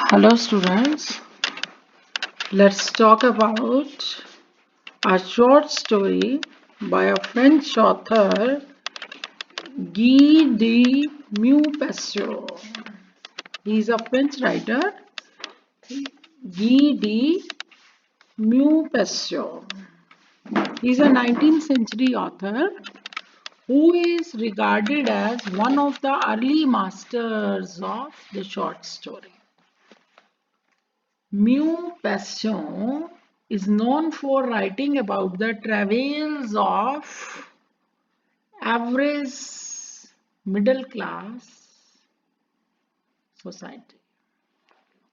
Hello students, let's talk about a short story by a French author Guy de Maupassant. He is a French writer, Guy de Maupassant. He is a 19th century author who is regarded as one of the early masters of the short story. Maupassant is known for writing about the travails of average middle class society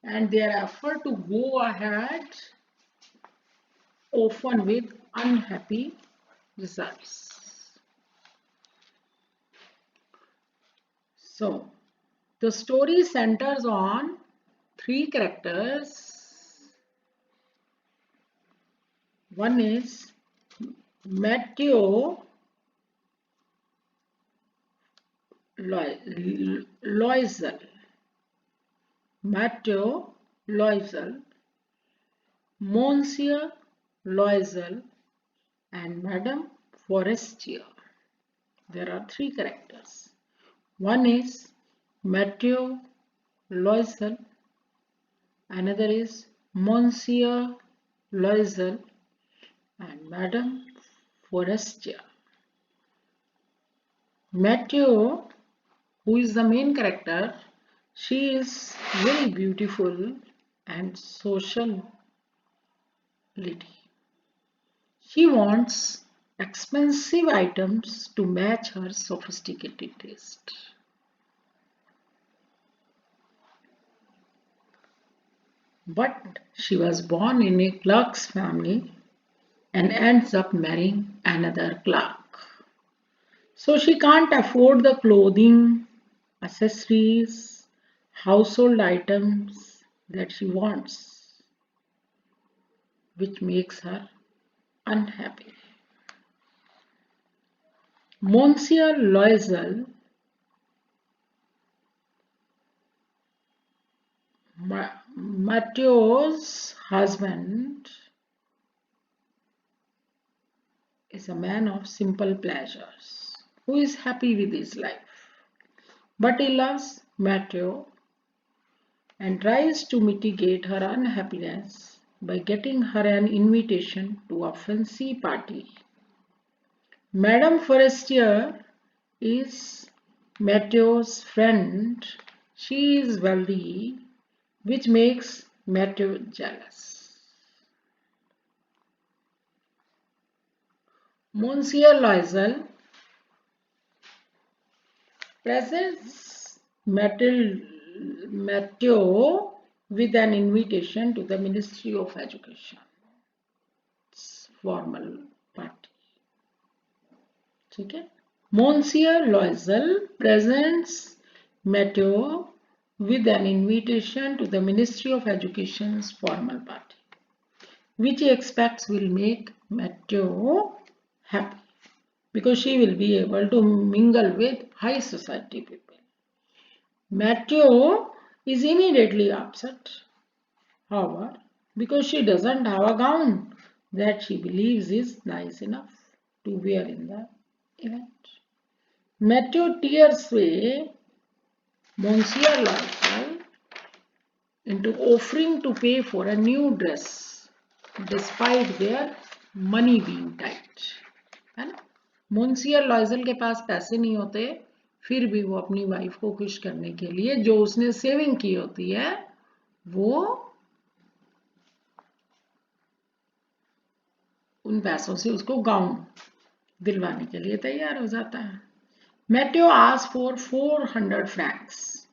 and their effort to go ahead, often with unhappy results. So, the story centers on three characters. One is Mathieu Loisel. Mathieu Loisel, Monsieur Loisel, and Madame Forestier. There are three characters. One is Mathieu Loisel, another is Monsieur Loisel, and Madame Forestier. Mathieu, who is the main character, she is very beautiful and social lady. She wants expensive items to match her sophisticated taste. But she was born in a clerk's family and ends up marrying another clerk. So she can't afford the clothing, accessories, household items that she wants, which makes her unhappy. Monsieur Loisel, Mathieu's husband, is a man of simple pleasures who is happy with his life. But he loves Mathieu and tries to mitigate her unhappiness by getting her an invitation to a fancy party. Madame Forestier is Mathieu's friend. She is wealthy, which makes Mathieu jealous. Monsieur Loisel presents Mathieu with an invitation to the Ministry of Education. It's formal party. Okay? Monsieur Loisel presents Mathieu with an invitation to the Ministry of Education's formal party, which he expects will make Mathieu happy because she will be able to mingle with high society people. Mathieu is immediately upset, however, because she doesn't have a gown that she believes is nice enough to wear in the event. Mathieu tears away Monsieur Loisel into offering to pay for a new dress despite their money being tight. है ना? Monsieur Loisel के पास पैसे नहीं होते, फिर भी वो अपनी वाइफ को खुश करने के लिए जो उसने सेविंग की होती है वो उन पैसों से उसको गाउन दिलवाने के लिए तैयार हो जाता है. Mathieu asked for 400 francs.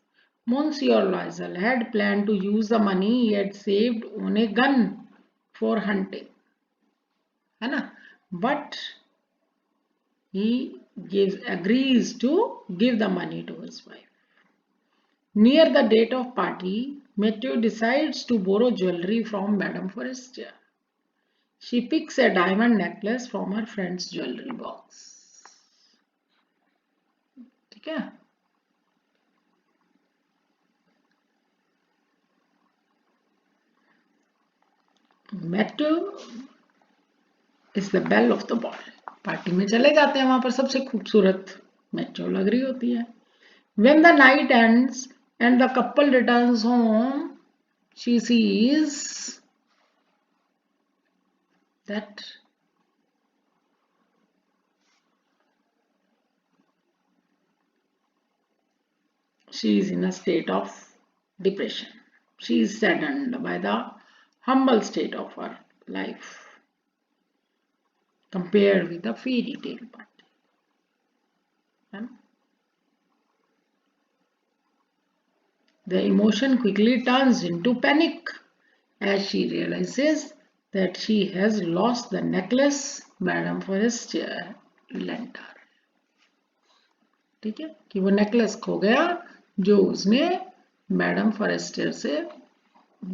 Monsieur Loisel had planned to use the money he had saved on a gun for hunting. है ना? But he agrees to give the money to his wife. Near the date of party, Mathieu decides to borrow jewelry from Madame Forestier. She picks a diamond necklace from her friend's jewelry box. ठीक है? Matthew is the belle of the ball. Party में चले जाते हैं, वहां पर सबसे खूबसूरत मैथ्यू लग रही होती है. When the night ends and the couple returns home, she sees that she is in a state of depression. She is saddened by the humble state of her life compared with the fairy tale party. And the emotion quickly turns into panic as she realizes that she has lost the necklace Madame Forestier lent her. ठीक है, कि वो necklace खो गया जो उसने madam forester से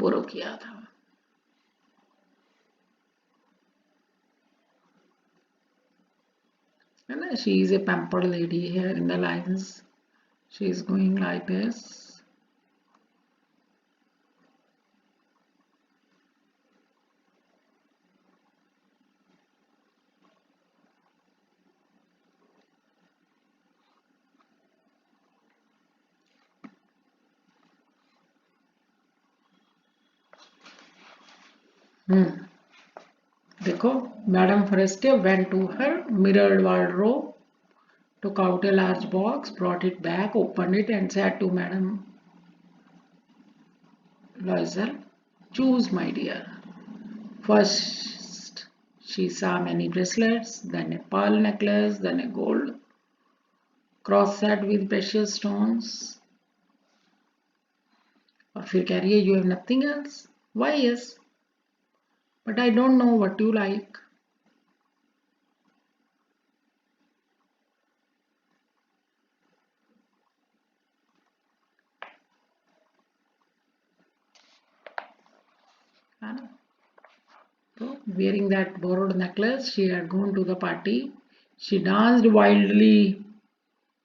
बोरो किया था. है ना, she is a pampered lady here in the lines. She is going like this. देखो, madam Forrester went to her mirrored wardrobe, took out a large box, brought it back, opened it and said to Madam Loisel, choose my dear. First she saw many bracelets, then a pearl necklace, then a gold cross set with precious stones. और फिर कह रही है, you have nothing else? Why yes, but I don't know what you like. So, wearing that borrowed necklace, she had gone to the party. She danced wildly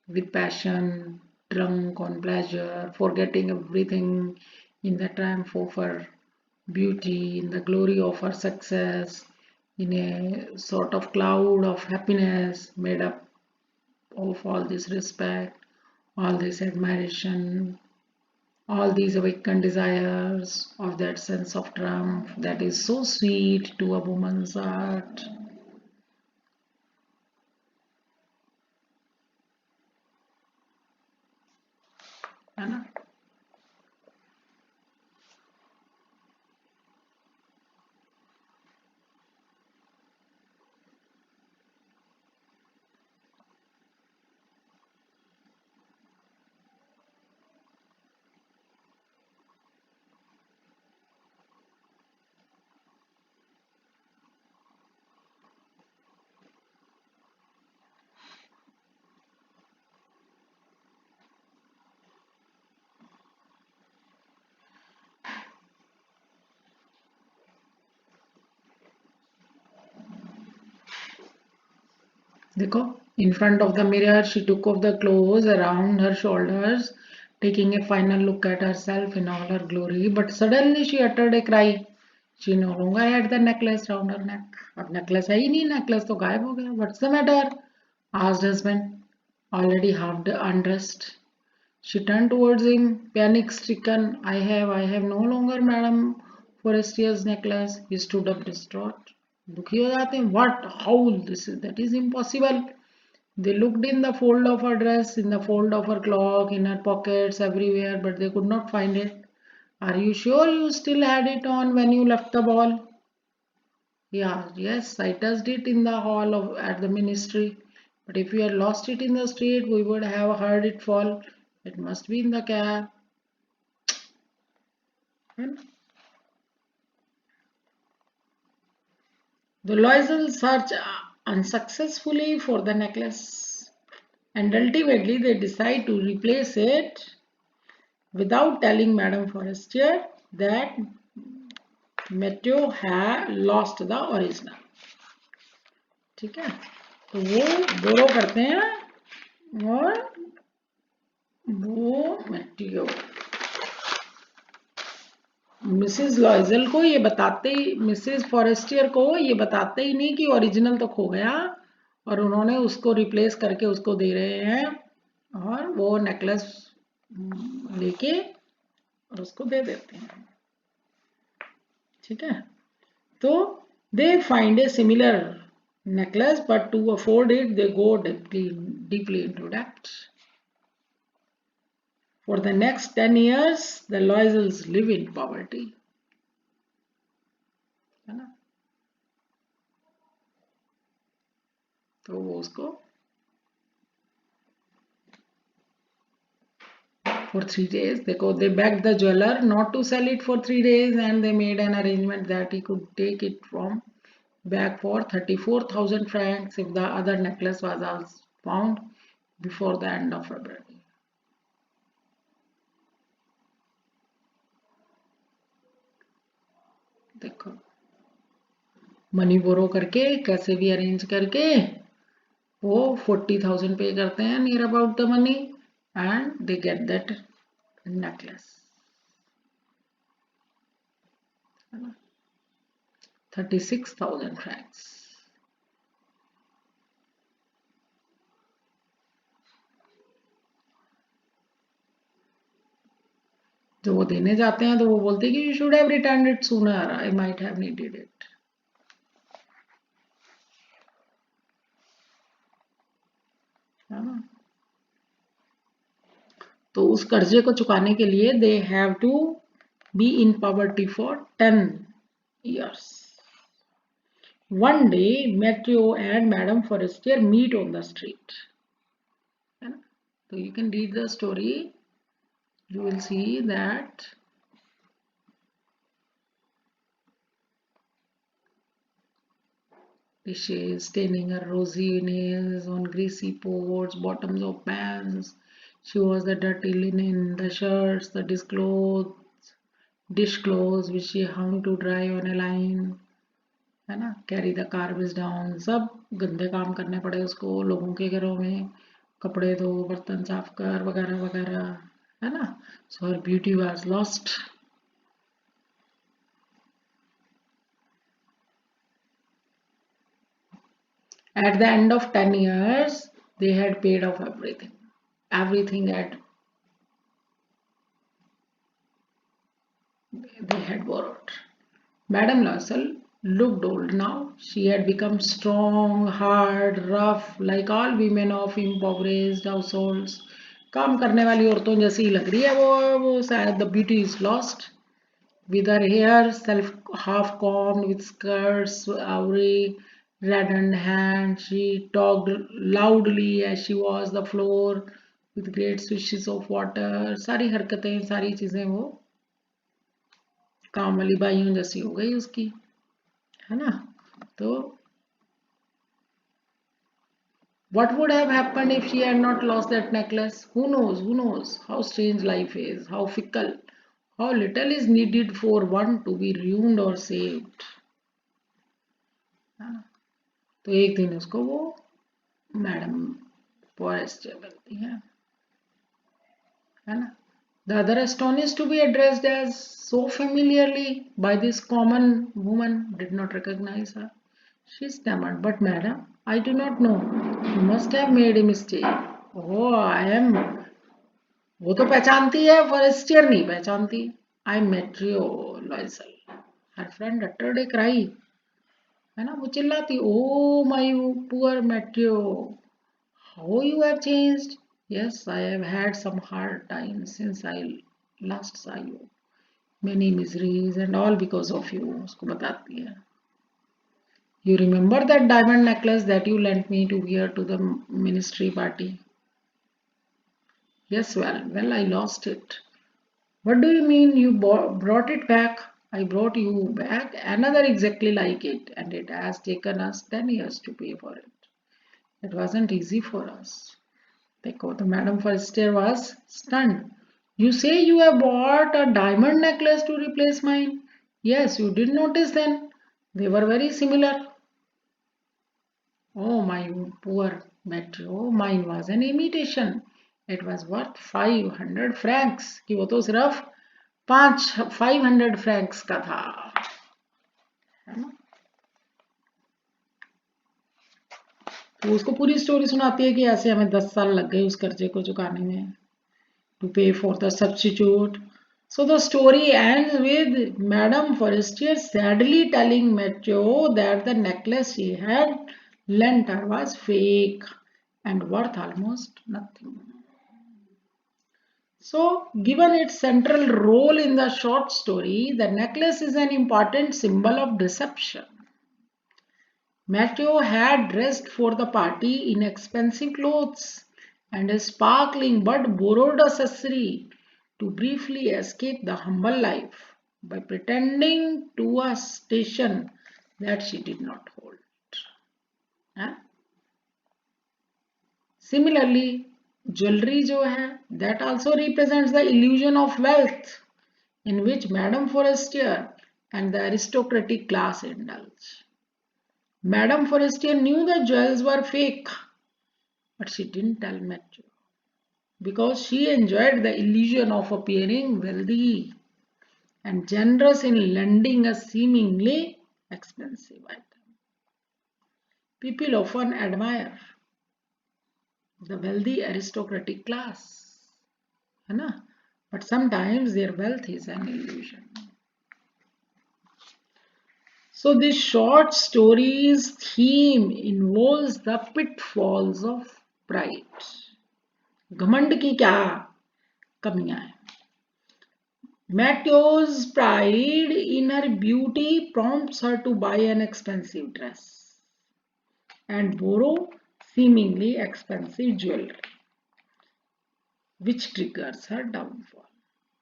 with passion, drunk on pleasure, forgetting everything in the triumph of her beauty, in the glory of her success, in a sort of cloud of happiness made up of all this respect, all this admiration, all these awakened desires of that sense of triumph that is so sweet to a woman's heart. है ना? देखो, in front of the mirror she took off the clothes around her shoulders, taking a final look at herself in all her glory, but suddenly she uttered a cry. She no longer had the necklace round her neck. अब necklace है ही नहीं, necklace तो गायब हो गया. What's the matter? Asked husband, already half undressed. She turned towards him, panic stricken. I have no longer Madame Forestier's necklace. He stood up distraught. दुखी हो जाते हैं. What? How? That is impossible. They looked in the fold of her dress, in the fold of her cloak, in her pockets, everywhere, but they could not find it. Are you sure you still had it on when you left the ball? Yeah, yes, I touched it in the hall at the ministry. But if you had lost it in the street, we would have heard it fall. It must be in the cab. Hmm? The Loisel search unsuccessfully for the necklace, and ultimately they decide to replace it without telling Madame Forestier that Matthew had lost the original. ठीक है, तो वो बोरो करते हैं और वो Matthew Mrs लॉयजल को ये बताते ही, मिसेस फॉरेस्टियर को ये बताते ही नहीं कि ओरिजिनल तो खो गया, और उन्होंने उसको रिप्लेस करके उसको दे रहे हैं, और वो नेकलेस लेके और उसको दे देते हैं। ठीक है, तो they find a similar necklace, but to afford it they go deeply into debt. For the next 10 years the Loisels live in poverty, है ना। तो वो उसको for 3 days they begged the jeweler not to sell it for 3 days, and they made an arrangement that he could take it from back for 34,000 francs if the other necklace was found before the end of February. देखो, money borrow करके कैसे भी arrange करके वो 40,000 पे करते हैं near about the money, and they get that necklace, है ना, 36,000 फ्रैंक्स। जो वो देने जाते हैं तो वो बोलते हैं कि you should have return it sooner, I might have needed it, है ना। तो उस कर्जे को चुकाने के लिए they have to be in poverty for 10 years. One day Matthew and Madame Forestier meet on the street, है ना। तो you can read the story, you will see that dishes staining her rosy nails on greasy pots, bottoms of pans. She was the dirty linen, the shirts, the dish clothes which she hung to dry on a line, है ना। Carry the garbage down, सब गंदे काम करने पड़े उसको लोगों के घरों में, कपड़े धो, बर्तन साफ कर, वगैरह वगैरह, है ना। So her beauty was lost. At the end of 10 years, they had paid off everything. Everything they had borrowed. Madame Loisel looked old now. She had become strong, hard, rough, like all women of impoverished households. काम करने वाली औरतों जैसी लग रही है वो शायद the beauty is lost. With her hair half combed, with skirts awry, reddened hands, she talked loudly as she washed the floor with great swishes of water. सारी हरकतें, सारी चीजें वो काम वाली बाइयों जैसी हो गई उसकी, है ना। तो what would have happened if she had not lost that necklace? Who knows? Who knows? How strange life is, how fickle, how little is needed for one to be ruined or saved. तो एक दिन उसको वो madam forester बनती है ना। The other astonished to be addressed as so familiarly by this common woman did not recognize her. She stammered, "But madam, I do not know. You must have made a mistake." Oh, I am. वो तो पहचानती है, Forestier नहीं पहचानती। I am Mateo Loisel. Her friend uttered a cry, है ना। वो चिल्लाती, "Oh my poor Mateo, how you have changed. Yes, I have had some hard times since I last saw you. Many miseries and all because of you." उसको बताती है। You remember that diamond necklace that you lent me to wear to the ministry party? Yes, well, I lost it. What do you mean you brought it back? I brought you back another exactly like it, and it has taken us 10 years to pay for it. It wasn't easy for us. देखो, तो madam Forestier was stunned. You say you have bought a diamond necklace to replace mine? Yes, you did notice then. They were very similar. Oh, my poor Metro, mine was an imitation. It was worth 500 francs. कि वो तो सिर्फ 500 Franks का था, है ना। तो उसको पूरी स्टोरी सुनाती है कि ऐसे हमें 10 साल लग गए उस कर्जे को चुकाने में, to pay for the substitute. So the story ends with Madame Forestier sadly telling Matthew that the necklace she had lent her was fake and worth almost nothing. So, given its central role in the short story, the necklace is an important symbol of deception. Matthew had dressed for the party in expensive clothes and a sparkling but borrowed accessory to briefly escape the humble life by pretending to a station that she did not hold. Huh? Similarly, jewelry जो है, that also represents the illusion of wealth in which Madame Forestier and the aristocratic class indulge. Madame Forestier knew the jewels were fake, but she didn't tell Matthew because she enjoyed the illusion of appearing wealthy and generous in lending a seemingly expensive item. People often admire the wealthy aristocratic class, है ना? But sometimes their wealth is an illusion. So this short story's theme involves the pitfalls of pride. घमंड की क्या कमियां हैं? Matthew's pride in her beauty prompts her to buy an expensive dress and borrow seemingly expensive jewelry, which triggers her downfall.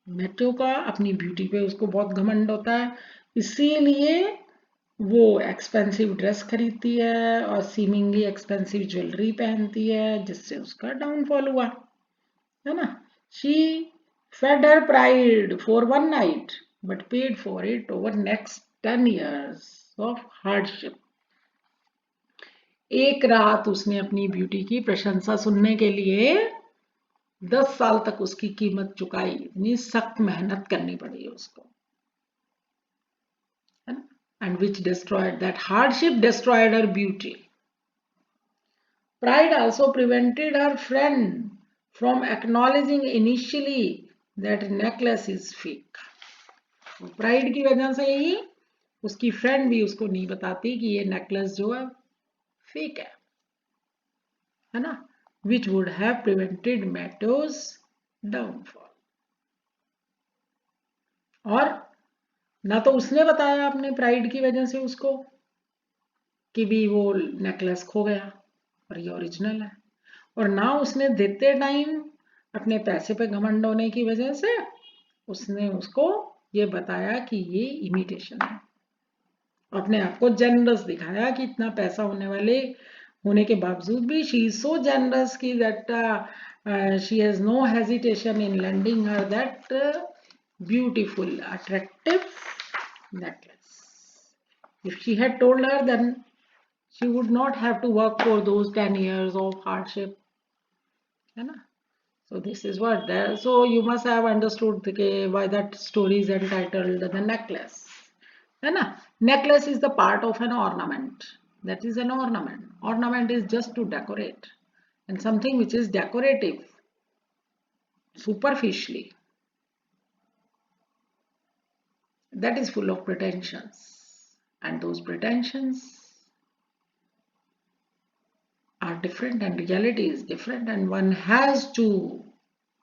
Matthew का अपनी beauty पे उसको बहुत घमंड होता है, इसीलिए वो एक्सपेंसिव ड्रेस खरीदती है और सीमिंगली एक्सपेंसिव ज्वेलरी पहनती है, जिससे उसका डाउनफॉल हुआ, है ना. She fed her pride for one night but paid for it over next 10 years of hardship. एक रात उसने अपनी ब्यूटी की प्रशंसा सुनने के लिए 10 साल तक उसकी कीमत चुकाई, इतनी सख्त मेहनत करनी पड़ी उसको, and which destroyed, that hardship destroyed her beauty. Pride also prevented her friend from acknowledging initially that necklace is fake. Pride की वजह से ही उसकी फ्रेंड भी उसको नहीं बताती कि ये नेकलेस जो है फेक है ना, which would have prevented Matthew's downfall. और ना तो उसने बताया अपने प्राइड की वजह से उसको कि भी वो नेकलेस खो गया और ये ओरिजिनल है, और ना उसने देते टाइम अपने पैसे पे घमंड होने की वजह से उसने उसको ये बताया कि ये इमिटेशन है, अपने आप को जेनरस दिखाया कि इतना पैसा होने के बावजूद भी शी इज सो जेनरस कि that she has no hesitation in lending her that beautiful attractive necklace. If she had told her, then she would not have to work for those 10 years of hardship, है ना. So this is what there. So you must have understood why that story is entitled The Necklace. है ना. Necklace is the part of an ornament. That is an ornament. Ornament is just to decorate. And something which is decorative, superficially, that is full of pretensions. And those pretensions are different and reality is different, and one has to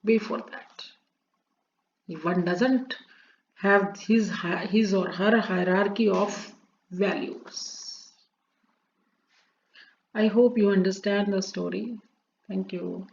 be for that. If one doesn't have his or her hierarchy of values. I hope you understand the story. Thank you.